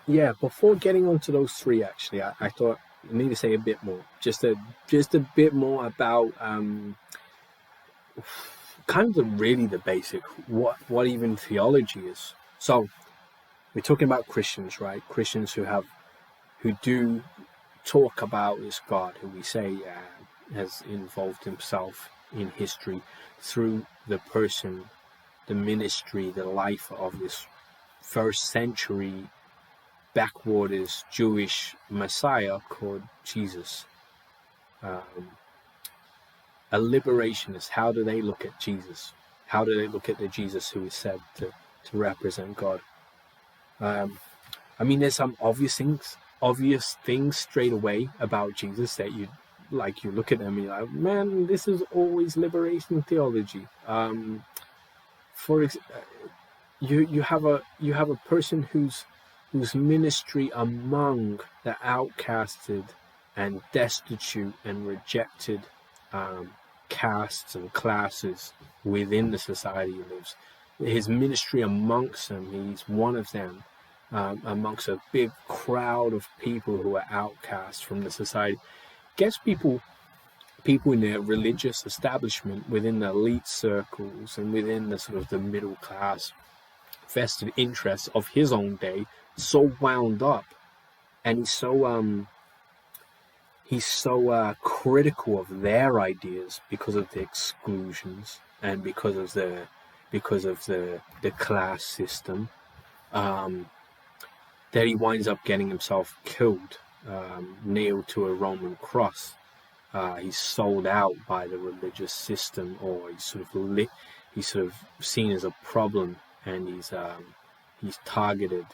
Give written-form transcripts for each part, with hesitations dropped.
Yeah, before getting onto those three, actually, I thought I need to say a bit more, just a bit more about kind of really the basic what even theology is. So we're talking about Christians, right? Christians who do talk about this God who we say has involved himself in history through the person, the ministry, the life of this first century backwaters Jewish Messiah called Jesus. A liberationist, how do they look at Jesus? How do they look at the Jesus who is said to represent God? I mean, there's some obvious things straight away about Jesus that you look at them and you're like, man, this is always liberation theology. For you have a person whose ministry among the outcasted and destitute and rejected castes and classes within the society he lives. His ministry amongst them, he's one of them, amongst a big crowd of people who are outcast from the society. Gets people in their religious establishment, within the elite circles and within the sort of the middle class vested interests of his own day so wound up, and he's so critical of their ideas because of the exclusions and because of the class system, that he winds up getting himself killed, nailed to a Roman cross. He's sold out by the religious system, or he's sort of seen as a problem, and he's targeted,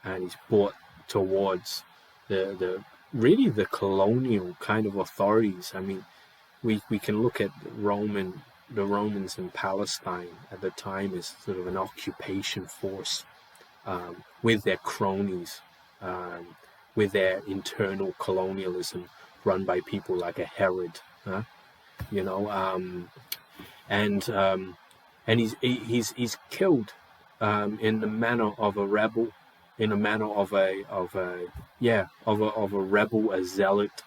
and he's brought towards the colonial kind of authorities. I mean, we can look at the Romans in Palestine at the time as sort of an occupation force, with their cronies, with their internal colonialism run by people like a Herod, and he's killed in the manner of a rebel, in a manner of a rebel, a zealot.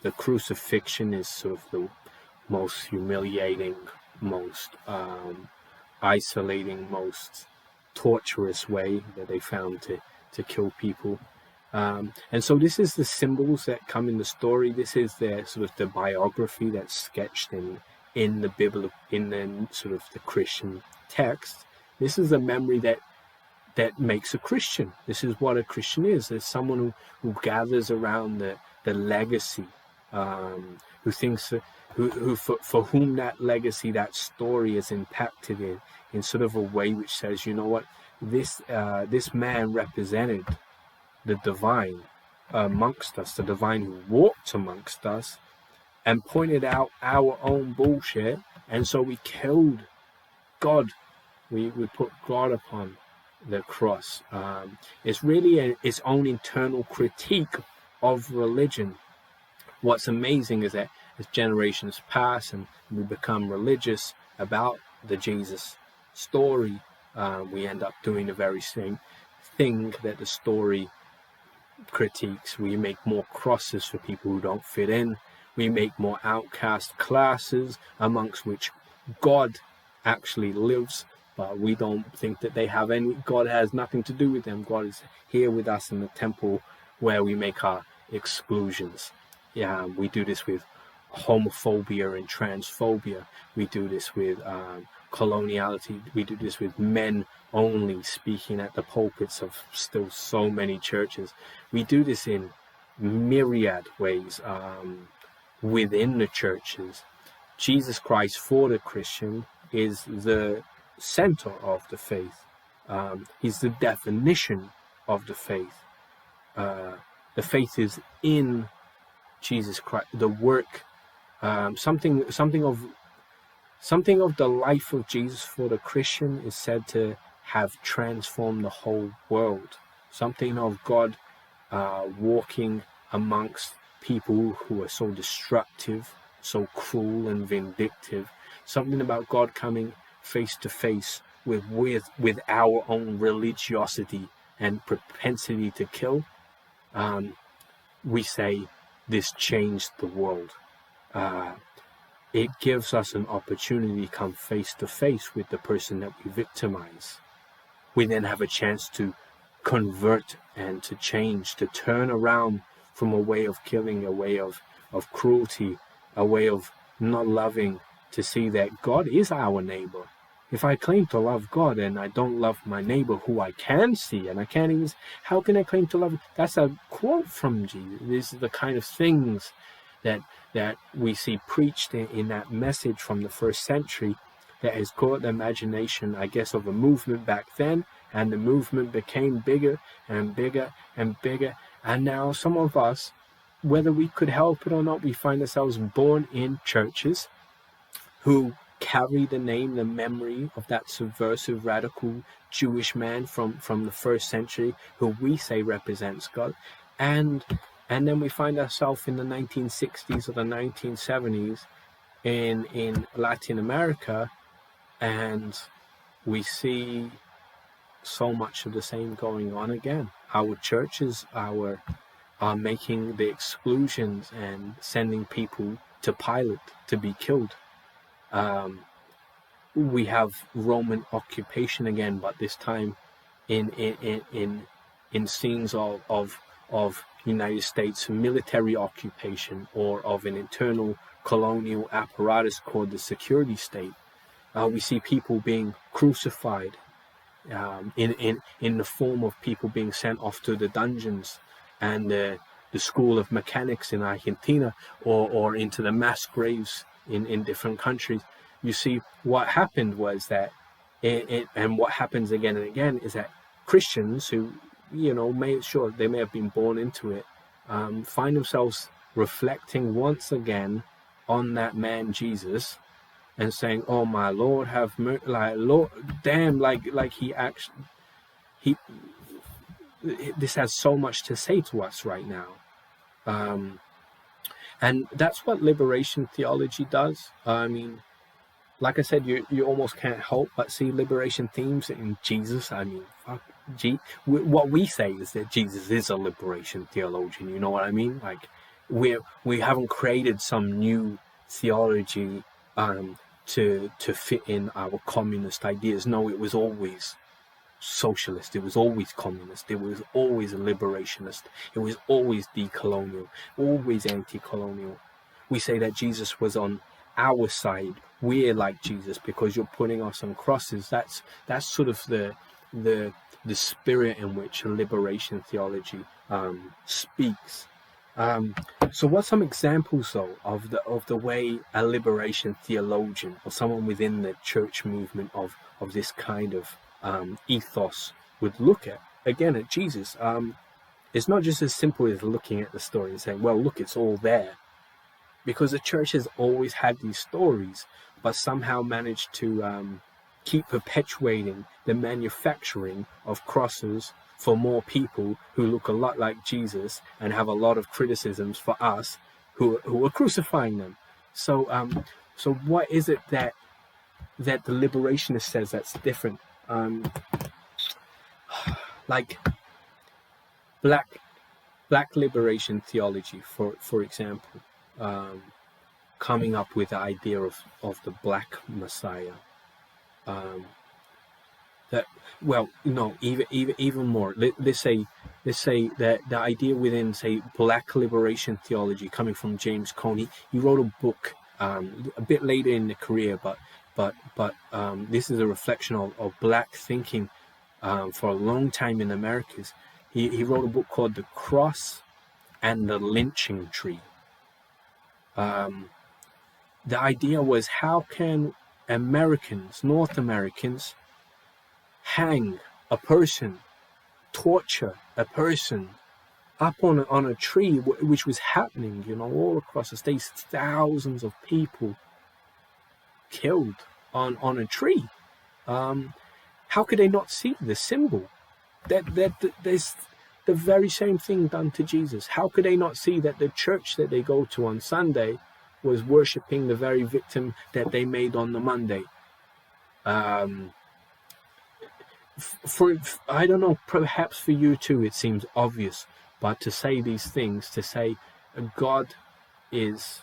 The crucifixion is sort of the most humiliating, most isolating, most torturous way that they found to kill people. And so this is the symbols that come in the story. This is their sort of the biography that's sketched in the Bible, in the sort of the Christian text. This is the memory that makes a Christian. This is what a Christian is. There's someone who gathers around the legacy, who thinks, for whom that legacy, that story is impacted in sort of a way which says, you know what, this man represented the divine amongst us, the divine who walked amongst us and pointed out our own bullshit, and so we killed God. We put God upon the cross. It's really its own internal critique of religion. What's amazing is that as generations pass and we become religious about the Jesus story, we end up doing the very same thing that the story critiques. We make more crosses for people who don't fit in. We make more outcast classes amongst which God actually lives, but we don't think that they have any. God has nothing to do with them. God is here with us in the temple where we make our exclusions. Yeah, we do this with homophobia and transphobia. We do this with coloniality. We do this with men only speaking at the pulpits of still so many churches. We do this in myriad ways within the churches. Jesus Christ for the Christian is the center of the faith. He's the definition of the faith. The faith is in Jesus Christ. The work, something of the life of Jesus for the Christian is said to have transformed the whole world. Something of God walking amongst people who are so destructive, so cruel and vindictive. Something about God coming face to face with our own religiosity and propensity to kill, we say this changed the world. It gives us an opportunity to come face to face with the person that we victimize. We then have a chance to convert and to change, to turn around from a way of killing, a way of cruelty, a way of not loving, to see that God is our neighbor. If I claim to love God and I don't love my neighbor who I can see, and I can't even, how can I claim to love him? That's a quote from Jesus. These are the kind of things that we see preached in that message from the first century that has caught the imagination, I guess, of a movement back then, and the movement became bigger and bigger and bigger. And now some of us, whether we could help it or not, we find ourselves born in churches who carry the name, the memory of that subversive, radical Jewish man from the first century, who we say represents God. And then we find ourselves in the 1960s or the 1970s in Latin America, and we see so much of the same going on again. Our churches are making the exclusions and sending people to Pilate to be killed. We have Roman occupation again, but this time in scenes of United States military occupation, or of an internal colonial apparatus called the security state. We see people being crucified in the form of people being sent off to the dungeons and the school of mechanics in Argentina, or into the mass graves in different countries. You see, what happened was that, and what happens again and again, is that Christians who, they may have been born into it, find themselves reflecting once again on that man Jesus, and saying, "Oh my Lord, have mercy!" Like, Lord, damn, like this has so much to say to us right now, and that's what liberation theology does. I mean, like I said, you almost can't help but see liberation themes in Jesus. I mean, what we say is that Jesus is a liberation theologian. You know what I mean? Like, we haven't created some new theology to fit in our communist ideas. No, it was always socialist, it was always communist, it was always liberationist, it was always decolonial, always anti-colonial. We say that Jesus was on our side. We're like Jesus because you're putting us on crosses. That's sort of the spirit in which liberation theology speaks. So what's some examples though of the way a liberation theologian, or someone within the church movement of this kind of ethos, would look at Jesus? It's not just as simple as looking at the story and saying, well, look, it's all there, because the church has always had these stories, but somehow managed to keep perpetuating the manufacturing of crosses for more people who look a lot like Jesus and have a lot of criticisms for us who are crucifying them. So what is it that the liberationist says that's different? Like black liberation theology, for example, coming up with the idea of the black Messiah. Even more. Let's say that the idea within, say, black liberation theology, coming from James Cone. He wrote a book a bit later in the career, but this is a reflection of black thinking for a long time in the Americas. He wrote a book called The Cross and the Lynching Tree. The idea was, how can North Americans, hang a person, torture a person up on a tree, which was happening, all across the States? Thousands of people killed on a tree. How could they not see the symbol? That there's the very same thing done to Jesus. How could they not see that the church that they go to on Sunday was worshipping the very victim that they made on the Monday? for I don't know, perhaps for you too it seems obvious, but to say these things, to say God is,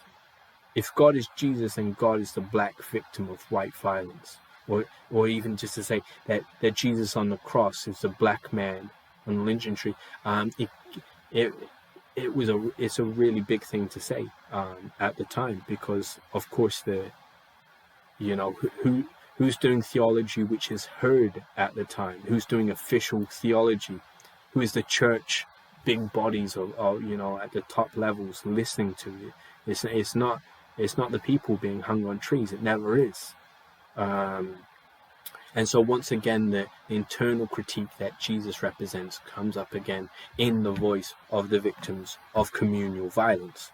if God is Jesus, then God is the black victim of white violence, or even just to say that Jesus on the cross is the black man on the lynching tree. It's a really big thing to say at the time, because of course who's doing theology which is heard at the time, who's doing official theology, who is the church big bodies of at the top levels listening to it. It's not the people being hung on trees. It never is. And so once again, the internal critique that Jesus represents comes up again in the voice of the victims of communal violence.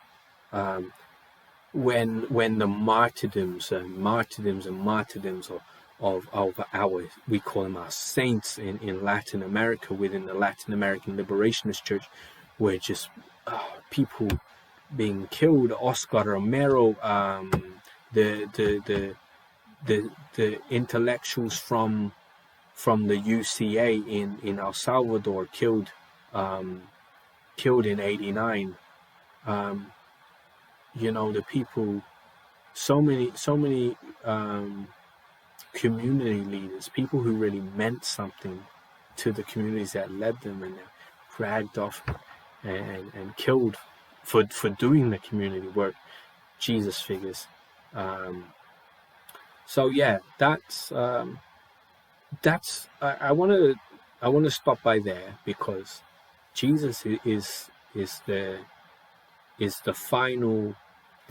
When the martyrdoms of our, we call them our saints in Latin America, within the Latin American liberationist church, were just people being killed. Oscar Romero, the intellectuals from the UCA in El Salvador killed in '89. The people, so many community leaders, people who really meant something to the communities that led them, and they're dragged off and killed for doing the community work. Jesus figures. So yeah, that's I want to stop by there, because Jesus is the final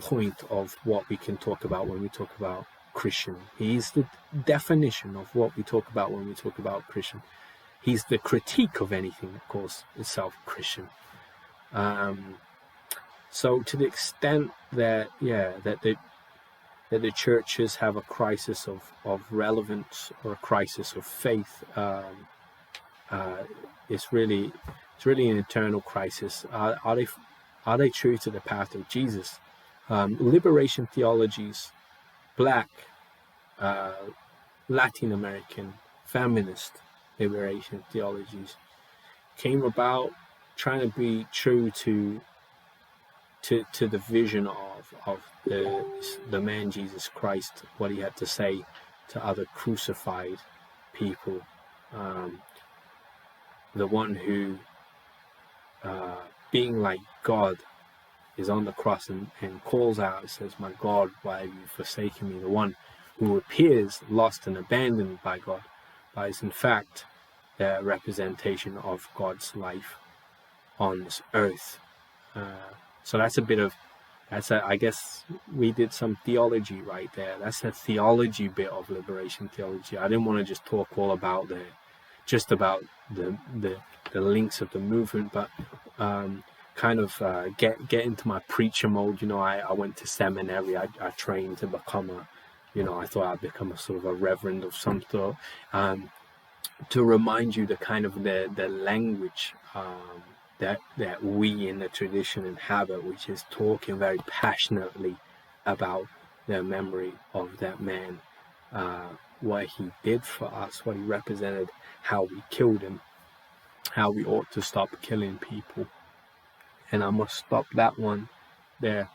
point of what we can talk about when we talk about Christian. He is the definition of what we talk about when we talk about Christian. He's the critique of anything that calls itself Christian. So to the extent that the churches have a crisis of relevance, or a crisis of faith, it's really an eternal crisis. Are they true to the path of Jesus? Liberation theologies, black, Latin American, feminist liberation theologies, came about trying to be true to the vision of the man Jesus Christ, what he had to say to other crucified people, the one who, being like God, is on the cross and calls out and says, "My God, why have you forsaken me?" The one who appears lost and abandoned by God, but is in fact the representation of God's life on this earth. So I guess we did some theology right there. That's a theology bit of liberation theology. I didn't want to just talk all about the links of the movement, but get into my preacher mode. I went to seminary. I trained to become I thought I'd become a sort of a reverend of some sort, to remind you the language that we in the tradition inhabit, which is talking very passionately about the memory of that man, what he did for us, what he represented, how we killed him, how we ought to stop killing people. And I must stop that one there.